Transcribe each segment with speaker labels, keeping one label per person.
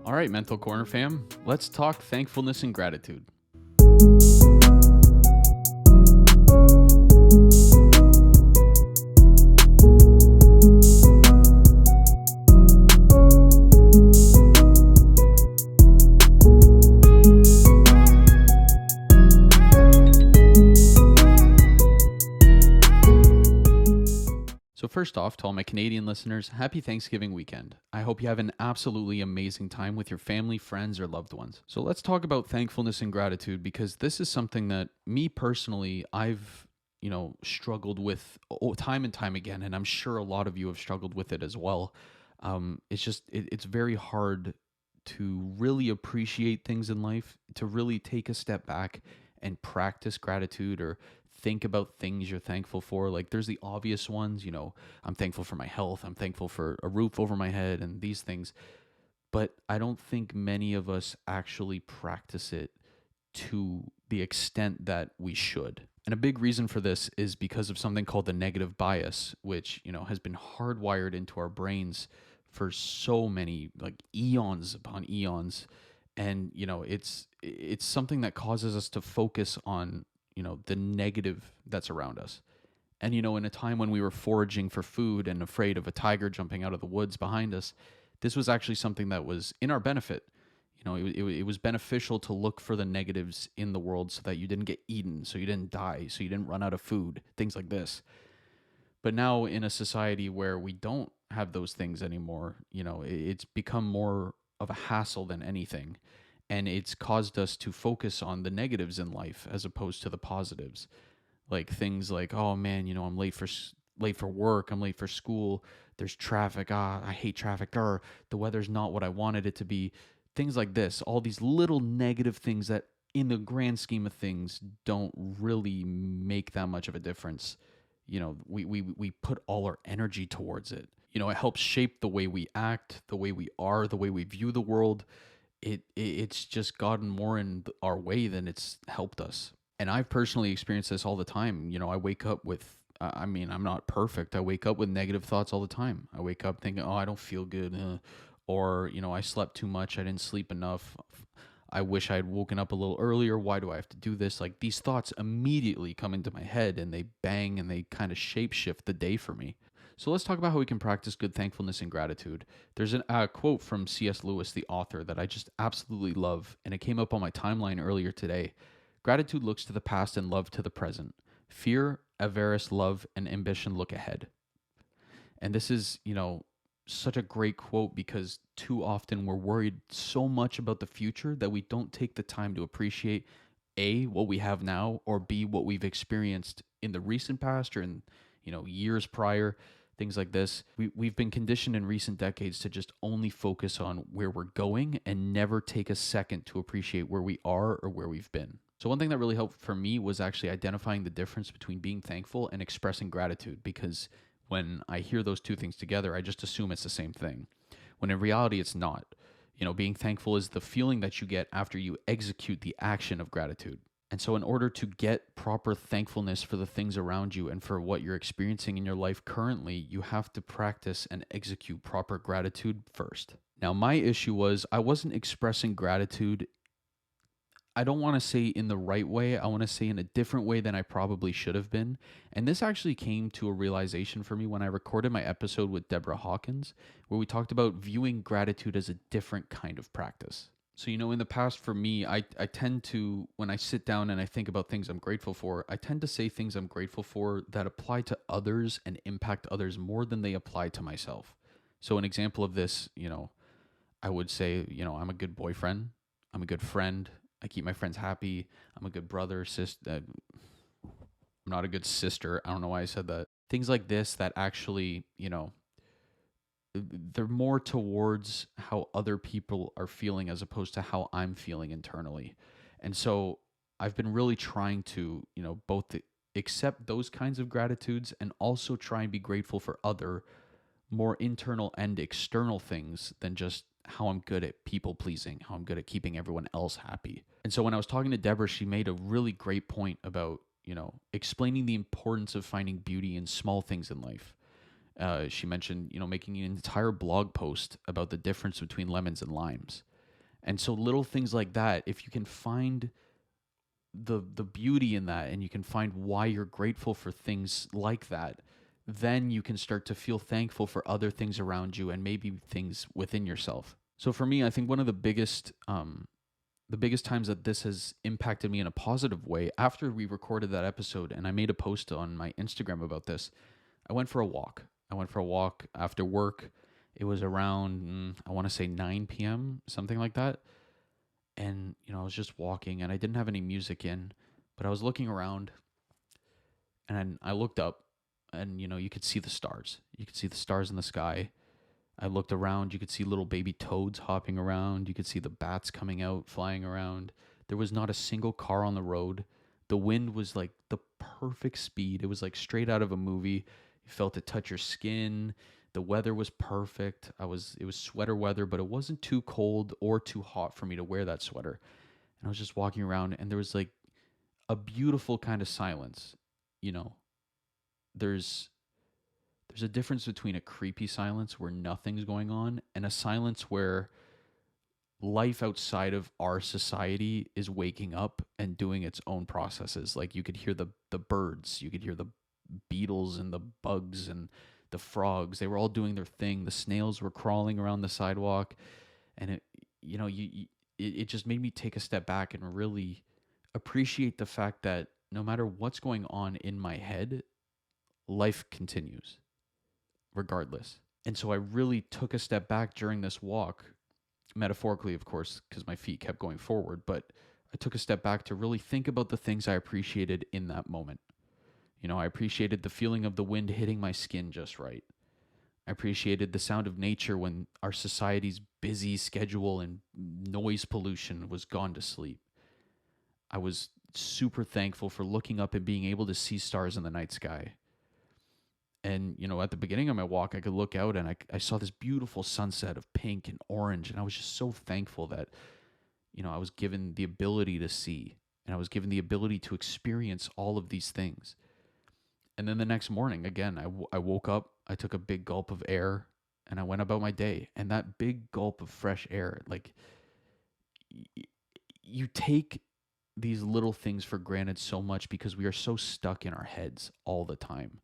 Speaker 1: All right, Mental Corner fam, let's talk thankfulness and gratitude. So first off, to all my Canadian listeners, happy Thanksgiving weekend. I hope you have an absolutely amazing time with your family, friends, or loved ones. So let's talk about thankfulness and gratitude because this is something that me personally, I've struggled with time and time again, and I'm sure a lot of you have struggled with it as well. It's very hard to really appreciate things in life, to really take a step back and practice gratitude or think about things you're thankful for. Like there's the obvious ones, I'm thankful for my health, I'm thankful for a roof over my head and these things. But I don't think many of us actually practice it to the extent that we should. And a big reason for this is because of something called the negative bias, which, has been hardwired into our brains for so many like eons upon eons. And, it's something that causes us to focus on the negative that's around us. And, in a time when we were foraging for food and afraid of a tiger jumping out of the woods behind us, this was actually something that was in our benefit. It was beneficial to look for the negatives in the world so that you didn't get eaten, so you didn't die, so you didn't run out of food, things like this. But now in a society where we don't have those things anymore, it's become more of a hassle than anything. And it's caused us to focus on the negatives in life as opposed to the positives. Like things like, oh man, I'm late for work, I'm late for school, there's traffic, I hate traffic, or the weather's not what I wanted it to be. Things like this, all these little negative things that in the grand scheme of things don't really make that much of a difference. We put all our energy towards it. It helps shape the way we act, the way we are, the way we view the world. It's just gotten more in our way than it's helped us. And I've personally experienced this all the time. I wake up with, I'm not perfect. I wake up with negative thoughts all the time. I wake up thinking, oh, I don't feel good. Or, I slept too much. I didn't sleep enough. I wish I had woken up a little earlier. Why do I have to do this? Like these thoughts immediately come into my head and they bang and they kind of shape shift the day for me. So let's talk about how we can practice good thankfulness and gratitude. There's a quote from C.S. Lewis, the author, that I just absolutely love, and it came up on my timeline earlier today. Gratitude looks to the past and love to the present. Fear, avarice, love, and ambition look ahead. And this is, such a great quote because too often we're worried so much about the future that we don't take the time to appreciate A, what we have now, or B, what we've experienced in the recent past or in, years prior, things like this. We've been conditioned in recent decades to just only focus on where we're going and never take a second to appreciate where we are or where we've been. So one thing that really helped for me was actually identifying the difference between being thankful and expressing gratitude, because when I hear those two things together, I just assume it's the same thing, when in reality it's not. Being thankful is the feeling that you get after you execute the action of gratitude. And so in order to get proper thankfulness for the things around you and for what you're experiencing in your life currently, you have to practice and execute proper gratitude first. Now, my issue was I wasn't expressing gratitude, I don't want to say in the right way. I want to say in a different way than I probably should have been. And this actually came to a realization for me when I recorded my episode with Deborah Hawkins, where we talked about viewing gratitude as a different kind of practice. So, in the past for me, I tend to, when I sit down and I think about things I'm grateful for, I tend to say things I'm grateful for that apply to others and impact others more than they apply to myself. So an example of this, I would say, I'm a good boyfriend, I'm a good friend, I keep my friends happy. I'm a good brother, sister. I'm not a good sister. I don't know why I said that. Things like this that actually, they're more towards how other people are feeling as opposed to how I'm feeling internally. And so I've been really trying to, both accept those kinds of gratitudes and also try and be grateful for other more internal and external things than just how I'm good at people pleasing, how I'm good at keeping everyone else happy. And so when I was talking to Deborah, she made a really great point about, explaining the importance of finding beauty in small things in life. She mentioned, making an entire blog post about the difference between lemons and limes. And so little things like that, if you can find the beauty in that and you can find why you're grateful for things like that, then you can start to feel thankful for other things around you and maybe things within yourself. So for me, I think one of the biggest times that this has impacted me in a positive way, after we recorded that episode and I made a post on my Instagram about this, I went for a walk. I went for a walk after work. It was around, I want to say 9 p.m., something like that. And, I was just walking and I didn't have any music in, but I was looking around and I looked up and, you could see the stars. You could see the stars in the sky. I looked around, you could see little baby toads hopping around. You could see the bats coming out, flying around. There was not a single car on the road. The wind was like the perfect speed. It was like straight out of a movie. You felt it touch your skin. The weather was perfect. It was sweater weather, but it wasn't too cold or too hot for me to wear that sweater. And I was just walking around and there was like a beautiful kind of silence. You know, there's there's a difference between a creepy silence where nothing's going on and a silence where life outside of our society is waking up and doing its own processes. Like you could hear the birds, you could hear the beetles and the bugs and the frogs. They were all doing their thing. The snails were crawling around the sidewalk, and it just made me take a step back and really appreciate the fact that no matter what's going on in my head, life continues regardless. And so I really took a step back during this walk, metaphorically, of course, because my feet kept going forward, but I took a step back to really think about the things I appreciated in that moment. I appreciated the feeling of the wind hitting my skin just right. I appreciated the sound of nature when our society's busy schedule and noise pollution was gone to sleep. I was super thankful for looking up and being able to see stars in the night sky. And, at the beginning of my walk, I could look out and I saw this beautiful sunset of pink and orange. And I was just so thankful that, I was given the ability to see and I was given the ability to experience all of these things. And then the next morning, again, I woke up, I took a big gulp of air and I went about my day. And that big gulp of fresh air, like you take these little things for granted so much because we are so stuck in our heads all the time.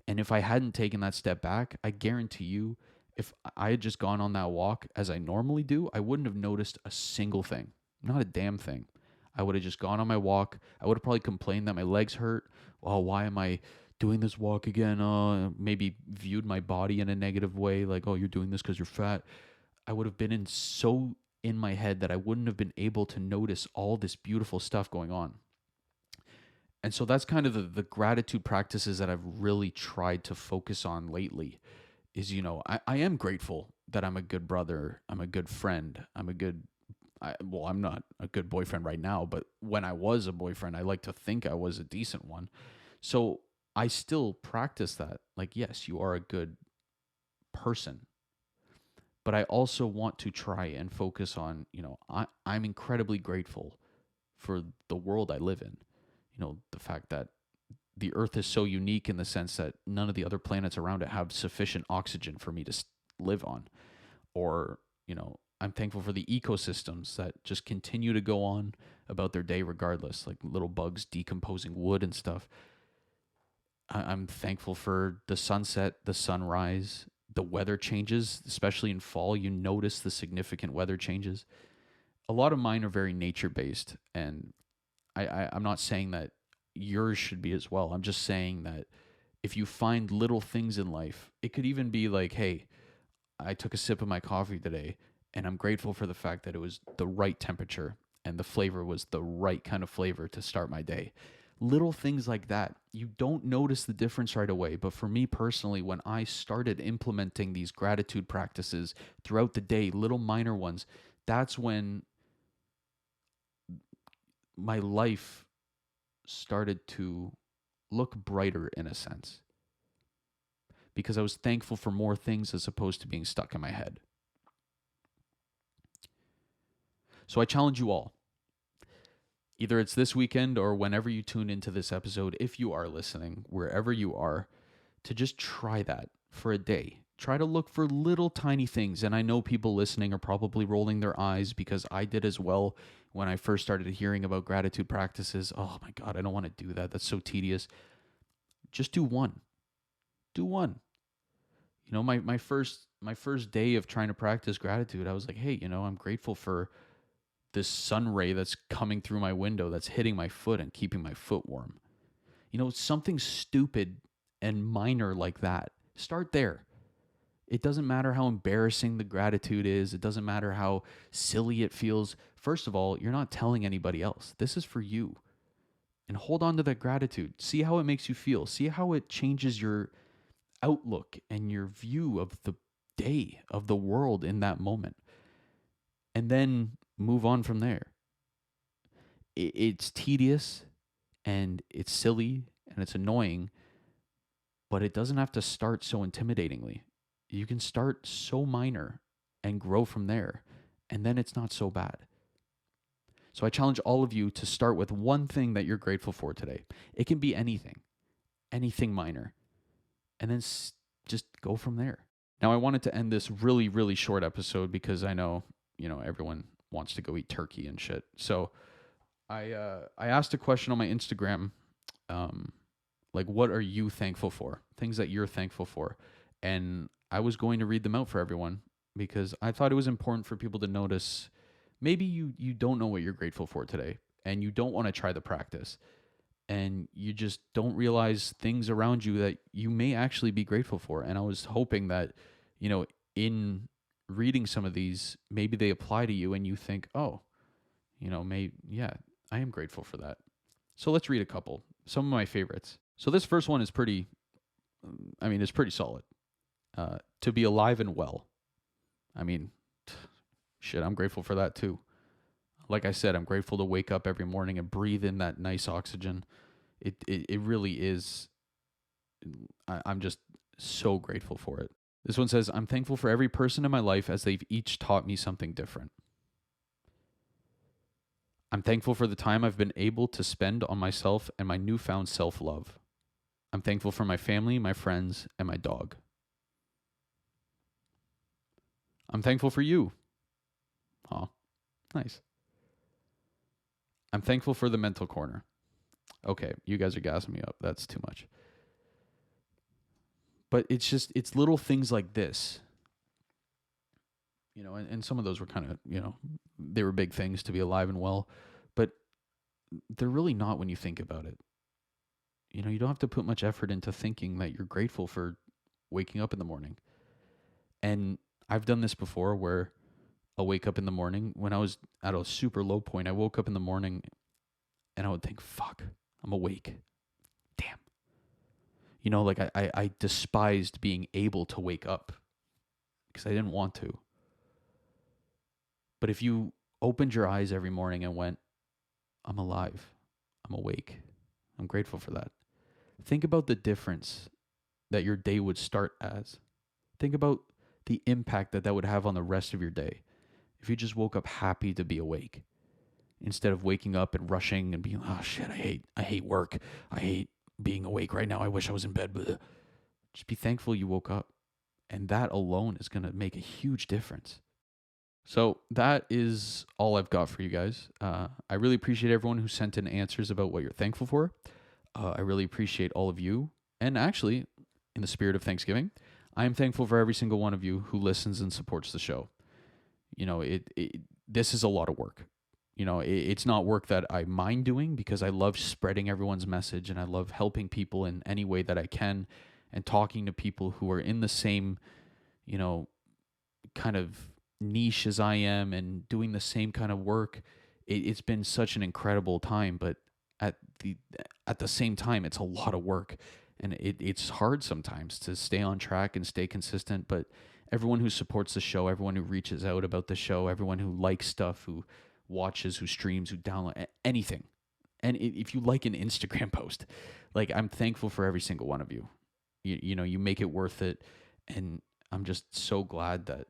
Speaker 1: And if I hadn't taken that step back, I guarantee you, if I had just gone on that walk as I normally do, I wouldn't have noticed a single thing, not a damn thing. I would have just gone on my walk. I would have probably complained that my legs hurt. Oh, why am I doing this walk again? Maybe viewed my body in a negative way, like, oh, you're doing this because you're fat. I would have been so in my head that I wouldn't have been able to notice all this beautiful stuff going on. And so that's kind of the gratitude practices that I've really tried to focus on lately is, I am grateful that I'm a good brother. I'm a good friend. I'm not a good boyfriend right now, but when I was a boyfriend, I like to think I was a decent one. So I still practice that. Like, yes, you are a good person, but I also want to try and focus on, I'm incredibly grateful for the world I live in. The fact that the earth is so unique in the sense that none of the other planets around it have sufficient oxygen for me to live on. Or, I'm thankful for the ecosystems that just continue to go on about their day regardless, like little bugs decomposing wood and stuff. I'm thankful for the sunset, the sunrise, the weather changes, especially in fall. You notice the significant weather changes. A lot of mine are very nature based, and I'm not saying that yours should be as well. I'm just saying that if you find little things in life, it could even be like, hey, I took a sip of my coffee today and I'm grateful for the fact that it was the right temperature and the flavor was the right kind of flavor to start my day. Little things like that. You don't notice the difference right away. But for me personally, when I started implementing these gratitude practices throughout the day, little minor ones, that's when my life started to look brighter in a sense because I was thankful for more things as opposed to being stuck in my head. So I challenge you all, either it's this weekend or whenever you tune into this episode, if you are listening, wherever you are, to just try that for a day. Try to look for little tiny things. And I know people listening are probably rolling their eyes because I did as well when I first started hearing about gratitude practices. Oh my God, I don't want to do that. That's so tedious. Just do one. Do one. My first day of trying to practice gratitude, I was like, hey, I'm grateful for this sun ray that's coming through my window that's hitting my foot and keeping my foot warm. Something stupid and minor like that. Start there. It doesn't matter how embarrassing the gratitude is. It doesn't matter how silly it feels. First of all, you're not telling anybody else. This is for you. And hold on to that gratitude. See how it makes you feel. See how it changes your outlook and your view of the day, of the world in that moment. And then move on from there. It's tedious and it's silly and it's annoying, but it doesn't have to start so intimidatingly. You can start so minor and grow from there, and then it's not so bad. So I challenge all of you to start with one thing that you're grateful for today. It can be anything minor, and then just go from there. Now, I wanted to end this really, really short episode because I know, everyone wants to go eat turkey and shit. So I asked a question on my Instagram, like, what are you thankful for? Things that you're thankful for. And I was going to read them out for everyone because I thought it was important for people to notice. Maybe you don't know what you're grateful for today and you don't want to try the practice and you just don't realize things around you that you may actually be grateful for. And I was hoping that, in reading some of these, maybe they apply to you and you think, oh, I am grateful for that. So let's read a couple, some of my favorites. So this first one is it's pretty solid. To be alive and well. Shit, I'm grateful for that too. Like I said, I'm grateful to wake up every morning and breathe in that nice oxygen. It really is. I'm just so grateful for it. This one says, I'm thankful for every person in my life as they've each taught me something different. I'm thankful for the time I've been able to spend on myself and my newfound self-love. I'm thankful for my family, my friends, and my dog. I'm thankful for you. Aw, nice. I'm thankful for the mental corner. Okay, you guys are gassing me up. That's too much. But it's little things like this. And some of those were kind of, they were big things to be alive and well, but they're really not when you think about it. You don't have to put much effort into thinking that you're grateful for waking up in the morning. And I've done this before where I'll wake up in the morning. When I was at a super low point, I woke up in the morning and I would think, fuck, I'm awake. Damn. I despised being able to wake up because I didn't want to. But if you opened your eyes every morning and went, I'm alive, I'm awake, I'm grateful for that. Think about the difference that your day would start as. Think about the impact that would have on the rest of your day if you just woke up happy to be awake instead of waking up and rushing and being, oh shit, I hate work. I hate being awake right now. I wish I was in bed. Blah. Just be thankful you woke up. And that alone is going to make a huge difference. So that is all I've got for you guys. I really appreciate everyone who sent in answers about what you're thankful for. I really appreciate all of you. And actually, in the spirit of Thanksgiving, I am thankful for every single one of you who listens and supports the show. This is a lot of work. It's not work that I mind doing because I love spreading everyone's message and I love helping people in any way that I can and talking to people who are in the same, kind of niche as I am and doing the same kind of work. It's been such an incredible time, but at the same time, it's a lot of work and it's hard sometimes to stay on track and stay consistent. But everyone who supports the show, everyone who reaches out about the show, everyone who likes stuff, who watches, who streams, who download anything. And if you like an Instagram post, I'm thankful for every single one of you. You make it worth it. And I'm just so glad that,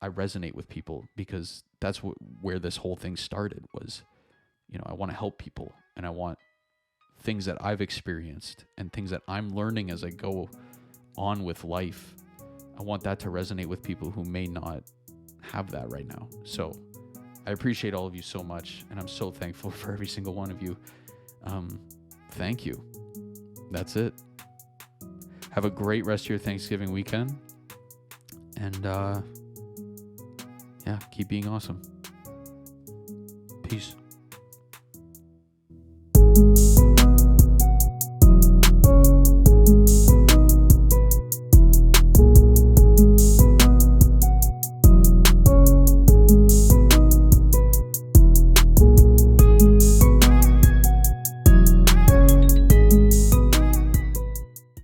Speaker 1: I resonate with people because that's where this whole thing started was, I want to help people and I want things that I've experienced and things that I'm learning as I go on with life I want that to resonate with people who may not have that right now. So I appreciate all of you so much, and I'm so thankful for every single one of you. Thank you. That's it. Have a great rest of your Thanksgiving weekend. And yeah, keep being awesome. Peace.